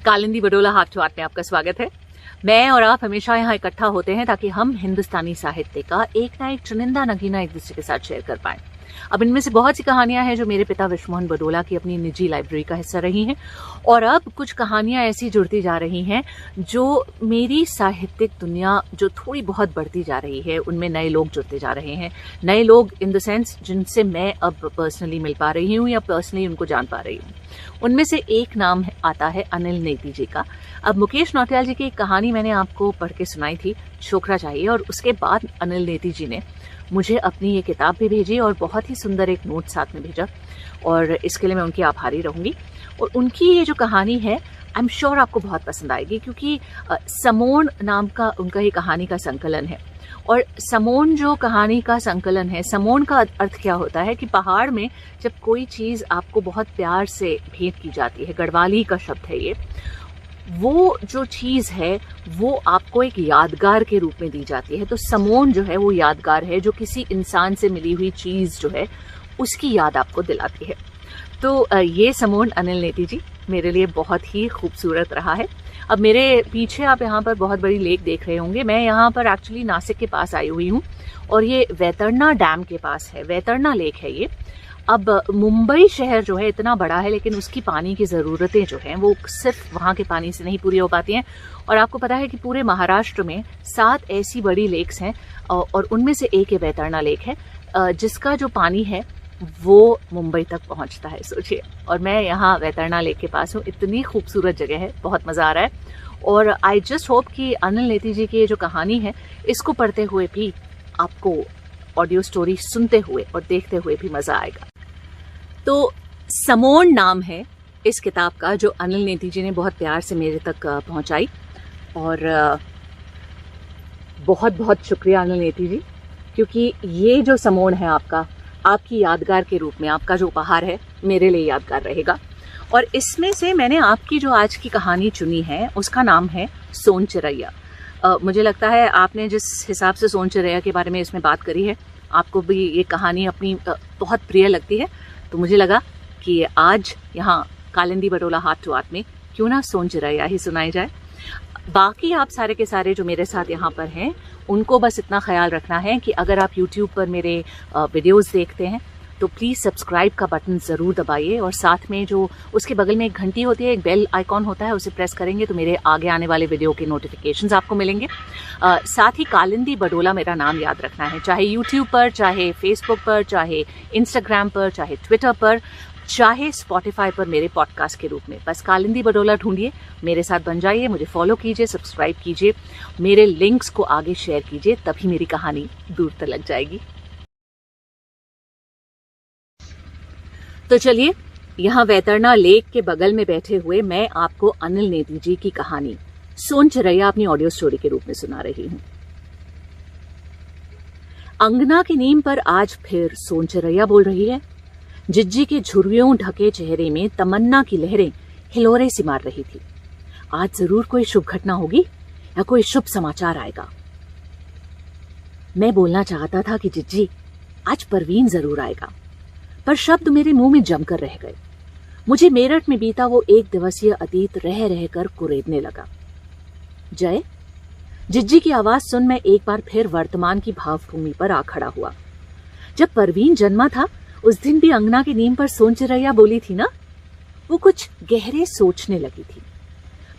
कालिंदी बडोला हाथ टू हाथ में आपका स्वागत है। मैं और आप हमेशा यहाँ इकट्ठा होते हैं ताकि हम हिंदुस्तानी साहित्य का एक ना एक चुनिंदा नगीना एक दूसरे के साथ शेयर कर पाएं। अब इनमें से बहुत सी कहानियां हैं जो मेरे पिता विश्वमोहन बडोला की अपनी निजी लाइब्रेरी का हिस्सा रही हैं, और अब कुछ कहानियां ऐसी जुड़ती जा रही हैं जो मेरी साहित्यिक दुनिया जो थोड़ी बहुत बढ़ती जा रही है, उनमें नए लोग जुड़ते जा रहे हैं। नए लोग इन द सेंस जिनसे मैं अब पर्सनली मिल पा रही हूँ या पर्सनली उनको जान पा रही हूँ। उनमें से एक नाम आता है अनिल नेती जी का। अब मुकेश नौटियाल जी की एक कहानी मैंने आपको पढ़ के सुनाई थी, छोकरा चाहिए, और उसके बाद अनिल नेती जी ने मुझे अपनी ये किताब भी भेजी और बहुत ही सुंदर एक नोट साथ में भेजा, और इसके लिए मैं उनकी आभारी रहूंगी। और उनकी ये जो कहानी है आई एम श्योर आपको बहुत पसंद आएगी, क्योंकि समोन नाम का उनका ही कहानी का संकलन है। और समोन जो कहानी का संकलन है, समोन का अर्थ क्या होता है कि पहाड़ में जब कोई चीज़ आपको बहुत प्यार से भेंट की जाती है, गढ़वाली का शब्द है ये, वो जो चीज़ है वो आपको एक यादगार के रूप में दी जाती है। तो समोन जो है वो यादगार है, जो किसी इंसान से मिली हुई चीज़ जो है उसकी याद आपको दिलाती है। तो ये समोन अनिल नेती जी मेरे लिए बहुत ही खूबसूरत रहा है। अब मेरे पीछे आप यहाँ पर बहुत बड़ी लेक देख रहे होंगे। मैं यहाँ पर एक्चुअली नासिक के पास आई हुई हूँ और ये वैतरणा डैम के पास है, वैतरणा लेक है ये। अब मुंबई शहर जो है इतना बड़ा है, लेकिन उसकी पानी की ज़रूरतें जो हैं वो सिर्फ वहाँ के पानी से नहीं पूरी हो पाती हैं। और आपको पता है कि पूरे महाराष्ट्र में 7 ऐसी बड़ी लेक्स हैं और उनमें से एक ये वैतरणा लेक है, जिसका जो पानी है वो मुंबई तक पहुंचता है, सोचिए। और मैं यहाँ वैतरणा लेक के पास हूँ। इतनी खूबसूरत जगह है, बहुत मज़ा आ रहा है। और आई जस्ट होप कि अनिल नेती जी की जो कहानी है इसको पढ़ते हुए भी आपको ऑडियो स्टोरी सुनते हुए और देखते हुए भी मज़ा आएगा। तो समोन नाम है इस किताब का, जो अनिल नेती जी ने बहुत प्यार से मेरे तक पहुँचाई। और बहुत बहुत शुक्रिया अनिल नेती जी, क्योंकि ये जो समोन है आपकी यादगार के रूप में, आपका जो उपहार है मेरे लिए यादगार रहेगा। और इसमें से मैंने आपकी जो आज की कहानी चुनी है उसका नाम है सोन चिरैया। मुझे लगता है आपने जिस हिसाब से सोन चिरैया के बारे में इसमें बात करी है, आपको भी ये कहानी अपनी बहुत प्रिय लगती है। तो मुझे लगा कि आज यहाँ कालिंदी बडोला हाथ टू हाथ में क्यों ना सोन चिरैया ही सुनाई जाए। बाकी आप सारे के सारे जो मेरे साथ यहाँ पर हैं उनको बस इतना ख्याल रखना है कि अगर आप YouTube पर मेरे वीडियोस देखते हैं तो प्लीज़ सब्सक्राइब का बटन ज़रूर दबाइए, और साथ में जो उसके बगल में एक घंटी होती है, एक बेल आइकॉन होता है, उसे प्रेस करेंगे तो मेरे आगे आने वाले वीडियो के नोटिफिकेशंस आपको मिलेंगे। साथ ही कालिंदी बडोला मेरा नाम याद रखना है, चाहे YouTube पर, चाहे Facebook पर, चाहे Instagram पर, चाहे Twitter पर, चाहे Spotify पर मेरे पॉडकास्ट के रूप में। बस कालिंदी बडोला ढूंढिए, मेरे साथ बन जाइए, मुझे फॉलो कीजिए, सब्सक्राइब कीजिए, मेरे लिंक्स को आगे शेयर कीजिए, तभी मेरी कहानी दूर तक लग जाएगी। तो चलिए, यहाँ वैतरणा लेक के बगल में बैठे हुए मैं आपको अनिल नेती जी की कहानी सोन चिरैया अपनी ऑडियो स्टोरी के रूप में सुना रही हूँ। अंगना की नीम पर आज फिर सोन चिरैया बोल रही है। जिज्जी के झुर्रियों ढके चेहरे में तमन्ना की लहरें हिलोरे सी मार रही थी। आज जरूर कोई शुभ घटना होगी या कोई शुभ समाचार आएगा। मैं बोलना चाहता था कि जिज्जी आज परवीन जरूर आएगा, पर शब्द मेरे मुंह में जमकर रह गए। मुझे मेरठ में बीता वो 1 दिवसीय अतीत रह रहकर कुरेदने लगा। जय, जिज्जी की आवाज सुन मैं एक बार फिर वर्तमान की भावभूमि पर आ खड़ा हुआ। जब परवीन जन्मा था उस दिन भी अंगना की नीम पर सोन चिरैया बोली थी ना। वो कुछ गहरे सोचने लगी थी,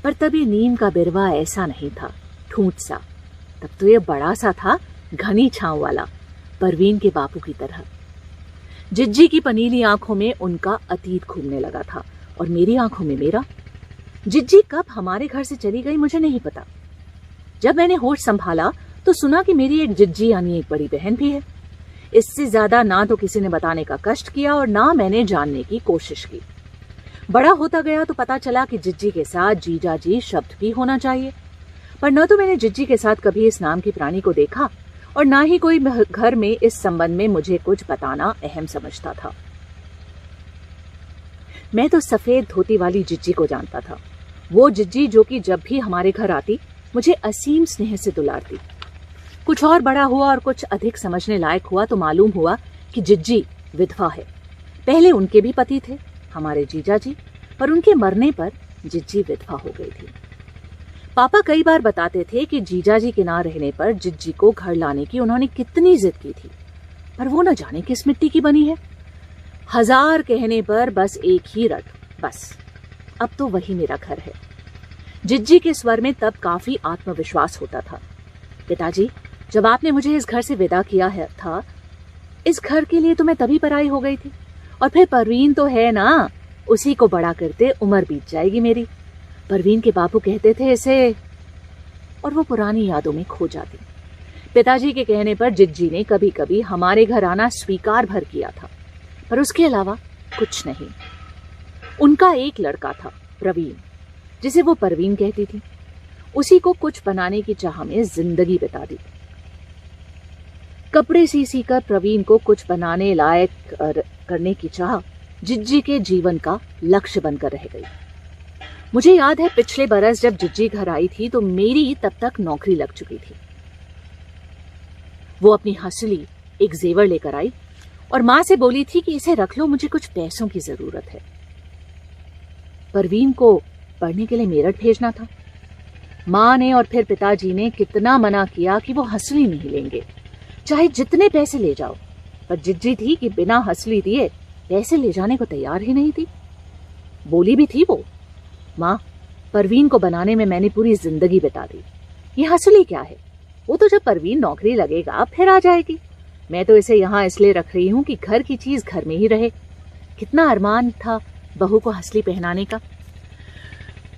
पर तब ये नीम का बिरवा ऐसा नहीं था, ठूंठ सा। तब तो ये बड़ा सा था, घनी छांव वाला, परवीन के बापू की तरह। जिज्जी की पनीली आंखों में उनका अतीत घूमने लगा था और मेरी आंखों में मेरा। जिज्जी कब हमारे घर से चली गई मुझे नहीं पता। जब मैंने होश संभाला तो सुना कि मेरी एक जिज्जी यानी एक बड़ी बहन भी है। इससे ज्यादा ना तो किसी ने बताने का कष्ट किया और ना मैंने जानने की कोशिश की। बड़ा होता गया तो पता चला कि जिज्जी के साथ जीजा जी शब्द भी होना चाहिए, पर न तो मैंने जिज्जी के साथ कभी इस नाम की प्राणी को देखा और ना ही कोई घर में इस संबंध में मुझे कुछ बताना अहम समझता था। मैं तो सफेद धोती वाली जिज्जी को जानता था, वो जिज्जी जो कि जब भी हमारे घर आती मुझे असीम स्नेह से दुलारती। कुछ और बड़ा हुआ और कुछ अधिक समझने लायक हुआ तो मालूम हुआ कि जिज्जी विधवा है। पहले उनके भी पति थे, हमारे जीजा जी, पर उनके मरने पर जिज्जी विधवा हो गई थी। पापा कई बार बताते थे कि जीजाजी के ना रहने पर जिज्जी को घर लाने की उन्होंने कितनी जिद की थी, पर वो न जाने किस मिट्टी की बनी है। 1000 कहने पर बस एक ही रट, बस अब तो वही मेरा घर है। जिज्जी के स्वर में तब काफी आत्मविश्वास होता था। पिताजी, जब आपने मुझे इस घर से विदा किया है था, इस घर के लिए तो मैं तभी पराई हो गई थी, और फिर परवीन तो है ना, उसी को बड़ा करते उम्र बीत जाएगी मेरी। परवीन के बापू कहते थे इसे, और वो पुरानी यादों में खो जाती। पिताजी के कहने पर जिज्जी ने कभी कभी हमारे घर आना स्वीकार भर किया था, पर उसके अलावा कुछ नहीं। उनका एक लड़का था प्रवीण, जिसे वो परवीन कहती थी। उसी को कुछ बनाने की चाह में जिंदगी बिता दी। कपड़े सी सी कर प्रवीण को कुछ बनाने लायक करने की चाह जिज्जी के जीवन का लक्ष्य बनकर रह गई। मुझे याद है पिछले बरस जब जिज्जी घर आई थी तो मेरी तब तक नौकरी लग चुकी थी। वो अपनी हंसली एक जेवर लेकर आई और मां से बोली थी कि इसे रख लो, मुझे कुछ पैसों की जरूरत है। परवीन को पढ़ने के लिए मेरठ भेजना था। मां ने और फिर पिताजी ने कितना मना किया कि वो हंसली नहीं लेंगे, चाहे जितने पैसे ले जाओ, पर जिज्जी थी कि बिना हंसली दिए पैसे ले जाने को तैयार ही नहीं थी। बोली भी थी वो, मां, परवीन को बनाने में मैंने पूरी जिंदगी बिता दी, ये हंसली क्या है, वो तो जब परवीन नौकरी लगेगा फिर आ जाएगी। मैं तो इसे यहाँ इसलिए रख रही हूँ कि घर की चीज घर में ही रहे। कितना अरमान था बहू को हंसली पहनाने का।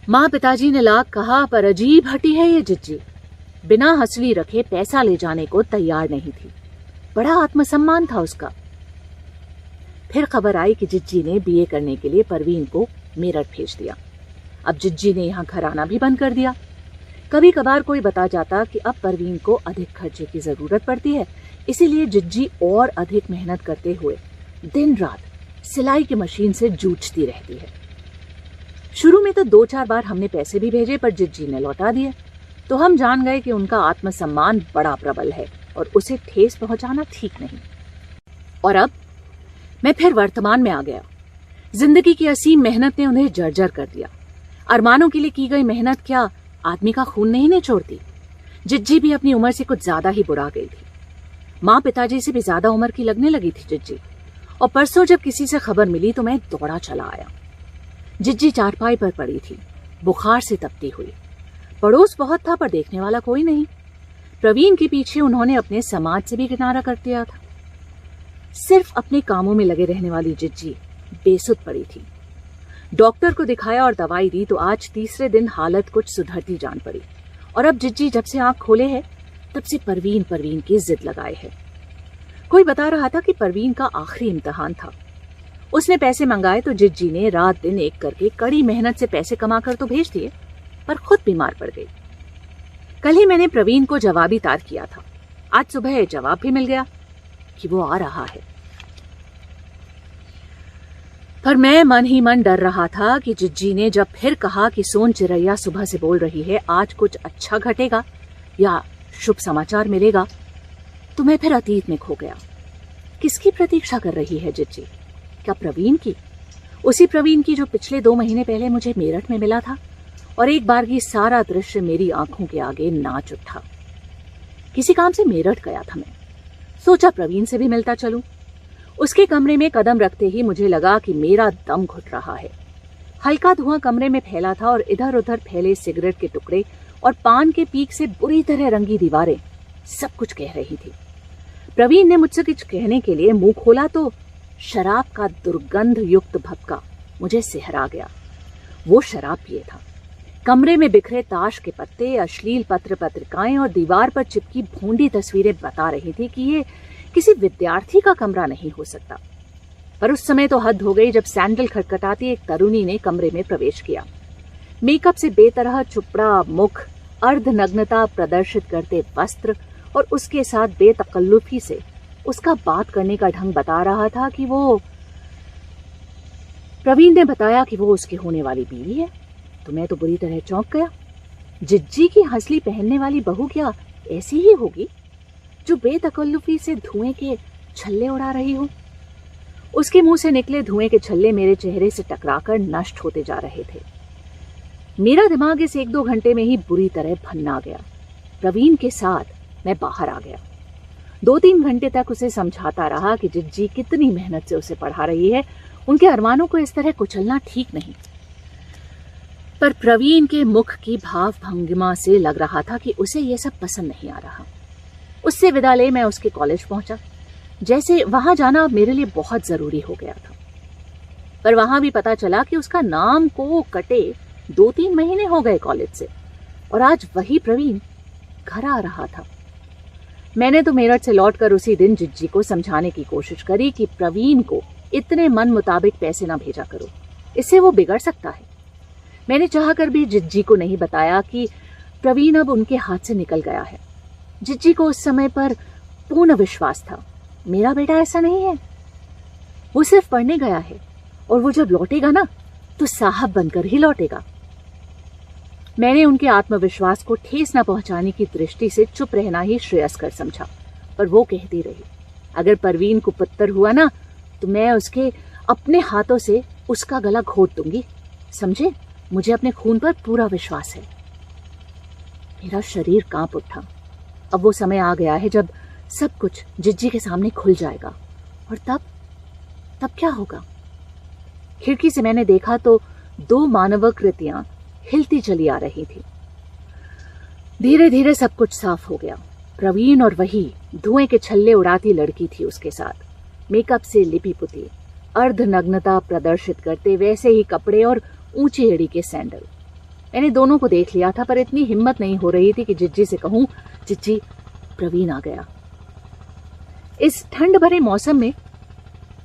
माँ पिताजी ने लाख कहा, पर अजीब हटी है ये जिज्जी, बिना हंसली रखे पैसा ले जाने को तैयार नहीं थी। बड़ा आत्मसम्मान था उसका। फिर खबर आई कि जिज्जी ने बीए करने के लिए परवीन को मेरठ भेज दिया। अब जिज्जी ने यहाँ घर आना भी बंद कर दिया। कभी कभार कोई बता जाता कि अब परवीन को अधिक खर्चे की जरूरत पड़ती है, इसीलिए जिज्जी और अधिक मेहनत करते हुए दिन रात सिलाई की मशीन से जूझती रहती है। शुरू में तो 2-4 बार हमने पैसे भी भेजे, पर जिज्जी ने लौटा दिए, तो हम जान गए कि उनका आत्मसम्मान बड़ा प्रबल है और उसे ठेस पहुंचाना ठीक नहीं। और अब मैं फिर वर्तमान में आ गया। जिंदगी की असीम मेहनत ने उन्हें जर्जर कर दिया। अरमानों के लिए की गई मेहनत क्या आदमी का खून नहीं निचोड़ती? जिज्जी भी अपनी उम्र से कुछ ज्यादा ही बुढ़ा गई थी। माँ पिताजी से भी ज्यादा उम्र की लगने लगी थी जिज्जी। और परसों जब किसी से खबर मिली तो मैं दौड़ा चला आया। जिज्जी चारपाई पर पड़ी थी, बुखार से तपती हुई। पड़ोस बहुत था पर देखने वाला कोई नहीं। प्रवीण के पीछे उन्होंने अपने समाज से भी किनारा कर दिया था। सिर्फ अपने कामों में लगे रहने वाली जिज्जी बेसुध पड़ी थी। डॉक्टर को दिखाया और दवाई दी तो आज तीसरे दिन हालत कुछ सुधरती जान पड़ी। और अब जिज्जी जब से आंख खोले है तब से परवीन की जिद लगाए है। कोई बता रहा था कि परवीन का आखिरी इम्तिहान था। उसने पैसे मंगाए तो जिज्जी ने रात दिन एक करके कड़ी मेहनत से पैसे कमाकर तो भेज दिए, पर खुद बीमार पड़ गई। कल ही मैंने प्रवीण को जवाबी तार किया था। आज सुबह जवाब भी मिल गया कि वो आ रहा है। पर मैं मन ही मन डर रहा था कि जिज्जी ने जब फिर कहा कि सोन चिरैया सुबह से बोल रही है आज कुछ अच्छा घटेगा या शुभ समाचार मिलेगा, तो मैं फिर अतीत में खो गया। किसकी प्रतीक्षा कर रही है जिज्जी? क्या प्रवीण की? उसी प्रवीण की जो पिछले 2 महीने पहले मुझे मेरठ में मिला था और एक बार की सारा दृश्य मेरी आंखों के आगे नाच उठा। किसी काम से मेरठ गया था मैं, सोचा प्रवीण से भी मिलता चलूं। उसके कमरे में कदम रखते ही मुझे लगा कि मेरा दम घुट रहा है। हल्का धुआं कमरे में फैला था और इधर उधर फैले सिगरेट के टुकड़े और पान के पीक से बुरी तरह रंगी दीवारें सब कुछ कह रही थी। प्रवीण ने मुझसे कुछ कहने के लिए मुंह खोला तो शराब का दुर्गंध युक्त भपका मुझे सिहरा गया। वो शराब पिए था। कमरे में बिखरे ताश के पत्ते, अश्लील पत्र पत्रिकाएं और दीवार पर चिपकी भोंडी तस्वीरें बता रही थी कि ये किसी विद्यार्थी का कमरा नहीं हो सकता। पर उस समय तो हद हो गई जब सैंडल खटखटाती एक तरुणी ने कमरे में प्रवेश किया। मेकअप से बेतरह चुपड़ा मुख, अर्धनग्नता प्रदर्शित करते वस्त्र और उसके साथ बेतकल्लुफी से उसका बात करने का ढंग बता रहा था कि वो प्रवीण ने बताया कि वो उसकी होने वाली बीवी है। तो मैं तो बुरी तरह चौंक गया। जिज्जी की हंसली पहनने वाली बहू क्या ऐसी ही होगी जो बेतकल्लुफी से धुएं के छल्ले उड़ा रही हो? उसके मुंह से निकले धुएं के छल्ले मेरे चेहरे से टकराकर नष्ट होते जा रहे थे। मेरा दिमाग इस 1-2 घंटे में ही बुरी तरह भन्ना गया। प्रवीण के साथ मैं बाहर आ गया। 2-3 घंटे तक उसे समझाता रहा कि जिज्जी कितनी मेहनत से उसे पढ़ा रही है, उनके अरमानों को इस तरह कुचलना ठीक नहीं। पर प्रवीण के मुख की भाव भंगिमा से लग रहा था कि उसे यह सब पसंद नहीं आ रहा। उससे विदा ले मैं उसके कॉलेज पहुंचा। जैसे वहां जाना मेरे लिए बहुत जरूरी हो गया था। पर वहां भी पता चला कि उसका नाम को कटे 2-3 महीने हो गए कॉलेज से, और आज वही प्रवीण घर आ रहा था। मैंने तो मेरठ से लौटकर उसी दिन जिज्जी को समझाने की कोशिश करी कि प्रवीण को इतने मन मुताबिक पैसे ना भेजा करो, इससे वो बिगड़ सकता है। मैंने चाहकर भी जिज्जी को नहीं बताया कि प्रवीण अब उनके हाथ से निकल गया है। जिज्जी को उस समय पर पूर्ण विश्वास था, मेरा बेटा ऐसा नहीं है, वो सिर्फ पढ़ने गया है, और वो जब लौटेगा ना तो साहब बनकर ही लौटेगा। मैंने उनके आत्मविश्वास को ठेस न पहुंचाने की दृष्टि से चुप रहना ही श्रेयस्कर समझा, पर वो कहती रही, अगर परवीन को पुत्र हुआ ना तो मैं उसके अपने हाथों से उसका गला घोट दूंगी, समझे? मुझे अपने खून पर पूरा विश्वास है। मेरा शरीर कांप उठा। अब वो समय आ गया है जब सब कुछ जिज्जी के सामने खुल जाएगा, और तब क्या होगा? खिड़की से मैंने देखा तो 2 मानवाकृतियां हिलती चली आ रही थी। धीरे धीरे सब कुछ साफ हो गया। प्रवीण और वही धुएं के छल्ले उड़ाती लड़की थी उसके साथ, मेकअप से लिपी पुती, अर्धनग्नता प्रदर्शित करते वैसे ही कपड़े और ऊंची एड़ी के सैंडल। मैंने दोनों को देख लिया था, पर इतनी हिम्मत नहीं हो रही थी कि जिज्जी से कहूं, जिज्जी प्रवीण आ गया। इस ठंड भरे मौसम में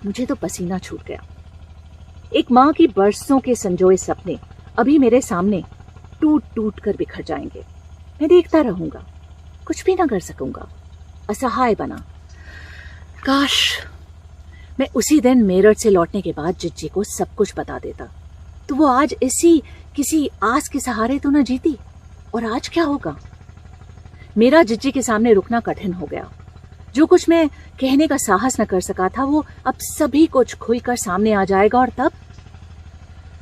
मुझे तो पसीना छूट गया। एक मां की बरसों के संजोए सपने अभी मेरे सामने टूट टूट कर बिखर जाएंगे। मैं देखता रहूंगा, कुछ भी ना कर सकूंगा, असहाय बना। काश मैं उसी दिन मेरठ से लौटने के बाद जिज्जी को सब कुछ बता देता, तो वो आज इसी किसी आस के सहारे तो न जीती। और आज क्या होगा? मेरा जिज्जी के सामने रुकना कठिन हो गया। जो कुछ मैं कहने का साहस न कर सका था, वो अब सभी कुछ खुलकर सामने आ जाएगा, और तब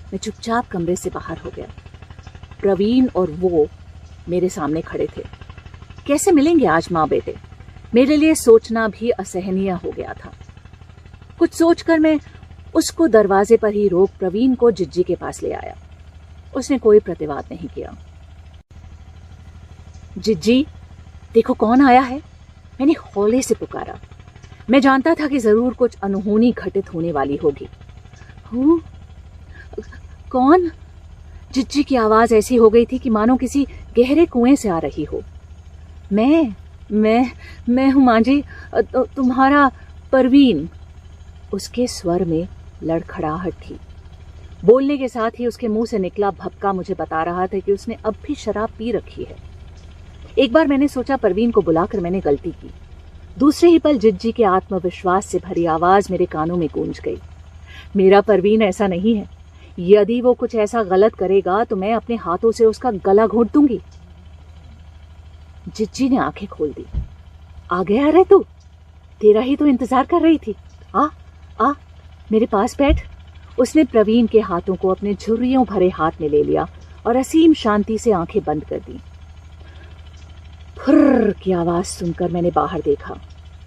मैं चुपचाप कमरे से बाहर हो गया। प्रवीण और वो मेरे सामने खड़े थे। कैसे मिलेंगे आज माँ बेटे? मेरे लिए सोचना भी असहनीय हो गया था। कुछ सोचकर मैं उसको दरवाजे पर ही रोक प्रवीण को जिज्जी के पास ले आया। उसने कोई प्रतिवाद नहीं किया। जिज्जी, देखो कौन आया है, मैंने हौले से पुकारा। मैं जानता था कि जरूर कुछ अनहोनी घटित होने वाली होगी। हूँ? कौन? जिज्जी की आवाज ऐसी हो गई थी कि मानो किसी गहरे कुएं से आ रही हो। मैं हूं मां जी, तुम्हारा परवीन। उसके स्वर में लड़खड़ाहट थी। बोलने के साथ ही उसके मुंह से निकला भपका मुझे बता रहा था कि उसने अब भी शराब पी रखी है। एक बार मैंने सोचा परवीन को बुलाकर मैंने गलती की। दूसरे ही पल जिज्जी के आत्मविश्वास से भरी आवाज मेरे कानों में गूंज गई, मेरा परवीन ऐसा नहीं है। यदि वो कुछ ऐसा गलत करेगा तो मैं अपने हाथों से उसका गला घोंट दूंगी। जिज्जी ने आंखें खोल दी। आ गया रे तू, तेरा ही तो इंतजार कर रही थी। आ मेरे पास बैठ। उसने प्रवीण के हाथों को अपने झुर्रियों भरे हाथ में ले लिया और असीम शांति से आंखें बंद कर दी। फुर्र की आवाज सुनकर मैंने बाहर देखा।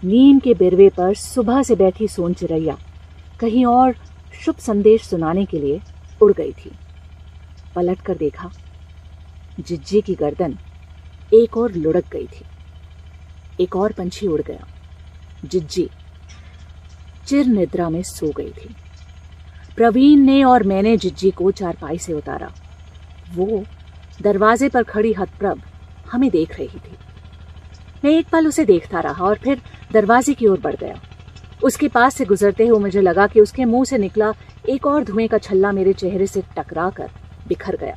नीम के बिरवे पर सुबह से बैठी सोन चिरैया कहीं और शुभ संदेश सुनाने के लिए उड़ गई थी। पलट कर देखा, जिज्जी की गर्दन एक और लुढ़क गई थी। एक और पंछी उड़ गया। जिज्जी चिर निद्रा में सो गई थी। प्रवीण ने और मैंने जिज्जी को चारपाई से उतारा। वो दरवाजे पर खड़ी हतप्रभ हमें देख रही थी। मैं एक पल उसे देखता रहा और फिर दरवाजे की ओर बढ़ गया। उसके पास से गुजरते हुए मुझे लगा कि उसके मुंह से निकला एक और धुएं का छल्ला मेरे चेहरे से टकरा कर बिखर गया,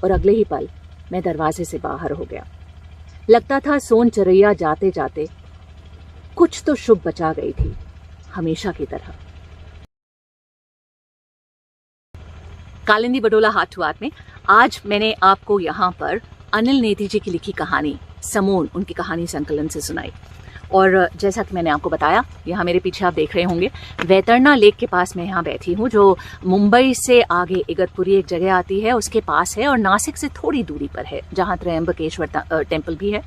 और अगले ही पल मैं दरवाजे से बाहर हो गया। लगता था सोन चिरैया जाते जाते कुछ तो शुभ बचा गई थी, हमेशा की तरह। कालिंदी बडोला हाथ टू हाथ में आज मैंने आपको यहाँ पर अनिल नेती जी की लिखी कहानी समोन, उनकी कहानी संकलन से सुनाई। और जैसा कि मैंने आपको बताया, यहाँ मेरे पीछे आप देख रहे होंगे वैतरणा लेक के पास मैं यहाँ बैठी हूँ, जो मुंबई से आगे इगतपुरी एक जगह आती है उसके पास है और नासिक से थोड़ी दूरी पर है, जहाँ त्र्यंबकेश्वर टेम्पल भी है।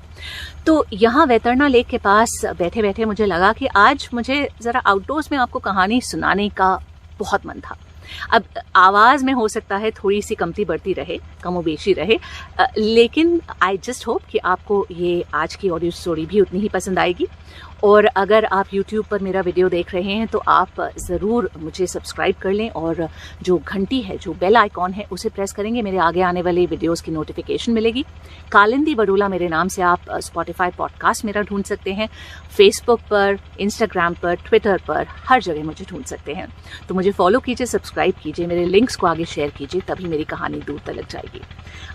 तो यहाँ वैतरणा लेक के पास बैठे बैठे मुझे लगा कि आज मुझे ज़रा आउटडोर्स में आपको कहानी सुनाने का बहुत मन था। अब आवाज़ में हो सकता है थोड़ी सी कमती बढ़ती रहे, कमोबेशी रहे, लेकिन आई जस्ट होप कि आपको ये आज की ऑडियो स्टोरी भी उतनी ही पसंद आएगी। और अगर आप YouTube पर मेरा वीडियो देख रहे हैं तो आप ज़रूर मुझे सब्सक्राइब कर लें और जो घंटी है, जो बेल आइकॉन है, उसे प्रेस करेंगे, मेरे आगे आने वाले वीडियोस की नोटिफिकेशन मिलेगी। कालिंदी बडोला मेरे नाम से आप स्पॉटिफाई पॉडकास्ट मेरा ढूंढ सकते हैं, फेसबुक पर, इंस्टाग्राम पर, ट्विटर पर, हर जगह मुझे ढूंढ सकते हैं। तो मुझे फॉलो कीजिए, सब्सक्राइब कीजिए, मेरे लिंक्स को आगे शेयर कीजिए, तभी मेरी कहानी दूर तक जाएगी।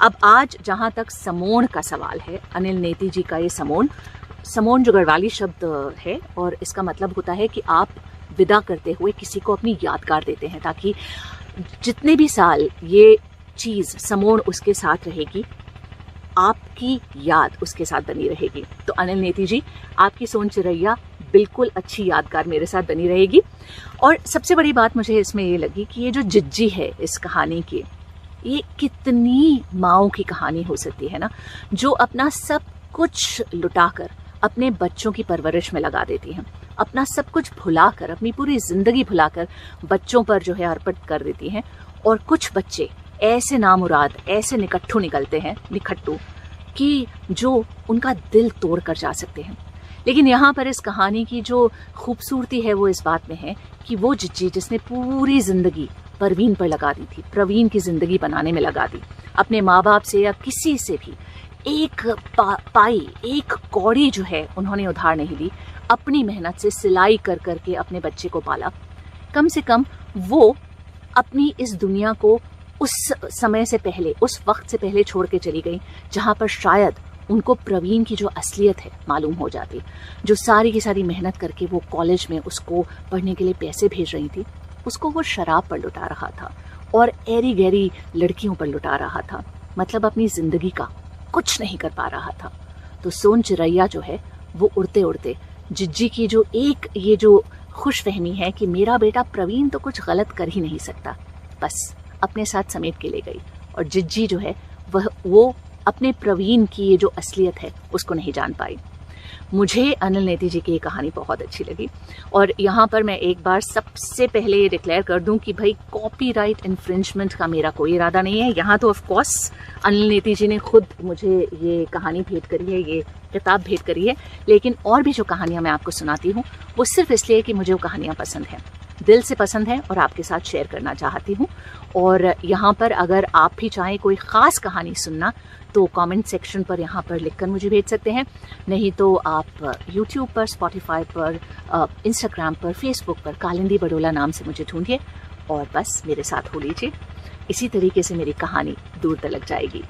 अब आज जहाँ तक समोन का सवाल है, अनिल नेती जी का ये समोन जो गढ़वाली शब्द है और इसका मतलब होता है कि आप विदा करते हुए किसी को अपनी यादगार देते हैं, ताकि जितने भी साल ये चीज़ समोन उसके साथ रहेगी, आपकी याद उसके साथ बनी रहेगी। तो अनिल नेती जी, आपकी सोन चिरैया बिल्कुल अच्छी यादगार मेरे साथ बनी रहेगी। और सबसे बड़ी बात मुझे इसमें ये लगी कि ये जो जिज्जी है इस कहानी की, ये कितनी माँओं की कहानी हो सकती है ना, जो अपना सब कुछ लुटाकर अपने बच्चों की परवरिश में लगा देती हैं, अपना सब कुछ भुलाकर, अपनी पूरी ज़िंदगी भुलाकर बच्चों पर जो है अर्पित कर देती हैं। और कुछ बच्चे ऐसे नामुराद, ऐसे निकट्ठू निकलते हैं, निखट्टू, कि जो उनका दिल तोड़ कर जा सकते हैं। लेकिन यहाँ पर इस कहानी की जो खूबसूरती है वो इस बात में है कि वो जिज्जी जिसने पूरी ज़िंदगी परवीन पर लगा दी थी, प्रवीण की ज़िंदगी बनाने में लगा दी, अपने माँ बाप से या किसी से भी एक पाई, एक कौड़ी जो है उन्होंने उधार नहीं ली, अपनी मेहनत से सिलाई कर करके अपने बच्चे को पाला। कम से कम वो अपनी इस दुनिया को उस समय से पहले, उस वक्त से पहले छोड़ के चली गई जहाँ पर शायद उनको प्रवीण की जो असलियत है मालूम हो जाती। जो सारी की सारी मेहनत करके वो कॉलेज में उसको पढ़ने के लिए पैसे भेज रही थी, उसको वो शराब पर लुटा रहा था और ऐरी गहरी लड़कियों पर लुटा रहा था, मतलब अपनी ज़िंदगी का कुछ नहीं कर पा रहा था। तो सोन चिरैया जो है वो उड़ते उड़ते जिज्जी की जो एक ये जो खुशफहमी है कि मेरा बेटा प्रवीण तो कुछ गलत कर ही नहीं सकता, बस अपने साथ समेट के ले गई। और जिज्जी जो है वो अपने प्रवीण की ये जो असलियत है उसको नहीं जान पाई। मुझे अनिल नेती जी की ये कहानी बहुत अच्छी लगी। और यहाँ पर मैं एक बार सबसे पहले ये डिक्लेयर कर दूं कि भाई कॉपीराइट इन्फ्रिंजमेंट का मेरा कोई इरादा नहीं है। यहाँ तो ऑफ कोर्स अनिल नेती जी ने खुद मुझे ये कहानी भेंट करी है, ये किताब भेंट करी है, लेकिन और भी जो कहानियाँ मैं आपको सुनाती हूँ वो सिर्फ इसलिए कि मुझे वो कहानियाँ पसंद हैं, दिल से पसंद है और आपके साथ शेयर करना चाहती हूँ। और यहाँ पर अगर आप भी चाहें कोई ख़ास कहानी सुनना तो कमेंट सेक्शन पर यहाँ पर लिखकर मुझे भेज सकते हैं, नहीं तो आप YouTube पर, स्पॉटिफाई पर, इंस्टाग्राम पर, फेसबुक पर कालिंदी बडोला नाम से मुझे ढूंढिए और बस मेरे साथ हो लीजिए। इसी तरीके से मेरी कहानी दूर तक जाएगी।